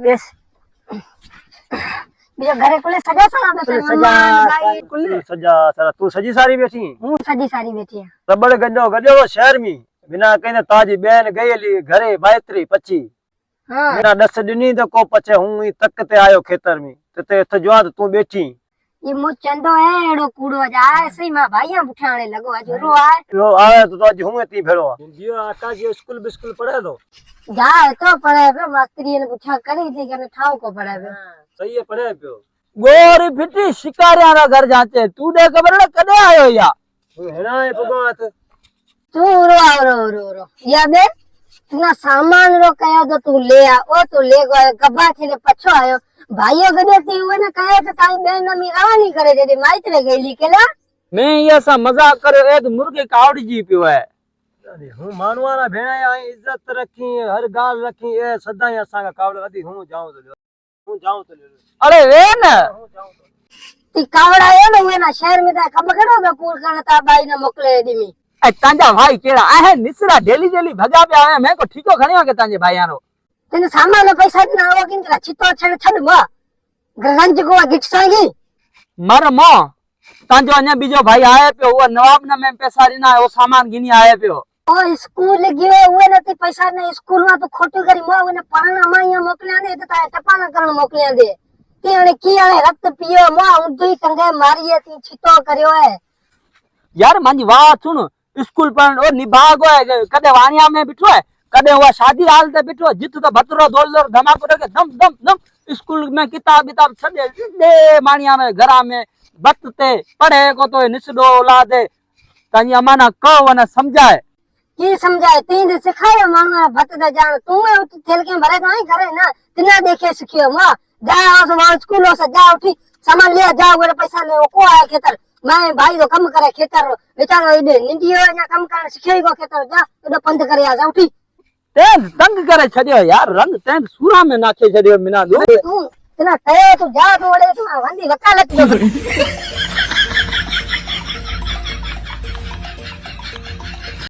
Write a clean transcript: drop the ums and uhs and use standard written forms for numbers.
base बीजो घरे कुले सजा सा कुल सजा सारा तू सजी सारी बैठी हूं सजी सारी बैठी है रबड़ गड्डो गड्डो शहर में बिना कहने ताजी बहन गई घरे बायत्री पची हां मेरा 10 दिनी तो को पचे हूं तक ते आयो खेतर में ते इत जवाद तू बैठी ये मो चंदो है एड़ो कूड़ो जाए सही मां भाईया बुठाणे लगो आज रो आए रो आवे तो आज हूं ती भेड़ो जियो आकाश जो स्कूल बिस्कुल पढ़े तो जाए तो पढ़े पे मास्टरी ने पूछा करी थी कने ठाव को पढ़े पे सही है पढ़े पियो गोरी फिटी शिकारिया रा घर जाते तू दे खबर न कदे आयो या तू हेना है भगवान तू रो या बे इतना सामान रो कयो तो तू ले आ ओ तू ले गयो गब्बा छे पछो आयो भाईयो गदे थी ओने कयो तो ताई बहन मी रवानी करे जेडी माइतरे गईली केला मैं ये सा मजाक करे ए तो मुर्गे कावड़ी जी पियो है हूं मानवाना भेणा आई इज्जत रखी हर गाल रखी ए सदाई असा का कावड़ अदी हूं जाऊं तो अरे वे न ती कावड़ा आयो ने ओना शहर में ता खबर करो तो कूड़ करन ता बाई ने मोकले दी मी ए तांजा भाई केड़ा आहे निसरा डेली डेली भगा पे आवे मैं को ठीको खणियो के तांजे भाई यारो तेने सामान पैसा ना आवा किन करा छितो छड़ छड़ म गंज को गिट सांगी मर मो तांजो अन्या बीजो भाई आए पे वो नवाब ना में पैसा रिना वो सामान गिनी आए पे ओ स्कूल गयो हुए नती पैसा ने स्कूल में तो खोटू करी मो ने पढ़ना माया मोकल्या ने तो ता टपाना करण मोकल्या दे तेने कियाने रक्त पियो मो उंधी टंगे मारिए ती छितो करयो है यार मांजी बात सुन स्कूल पर ओ निभाग है कदे वानिया में बिठो है कदे हुआ शादी हाल ते बिठो जित तो भतरो दोल दोल धमाको रखे दम दम दम स्कूल में किताब किताब छदे दे मानिया में घरा में बतते पढ़े को तो निसडो औलाद तानी अमाना कहो न समझाए की समझाए तीन सिखायो मानो भत दे जान तू उठ थेल के भरे नहीं करे ना तिना देखे सिखियो मा जा आज स्कूल से जा उठी सामान ले जा वो पैसा ले को आए खेतर मैं भाई तो कम करे खेतर बेचारो इडे निंदियो ना कम कर सिखई को खेतर जा तो पंद करे आ जा उठी ते तंग करे छडियो यार रंग ते सूरा में नाखे छडियो मिना दो तू तना तय तो जा तो वड़े तू वंदी वकालत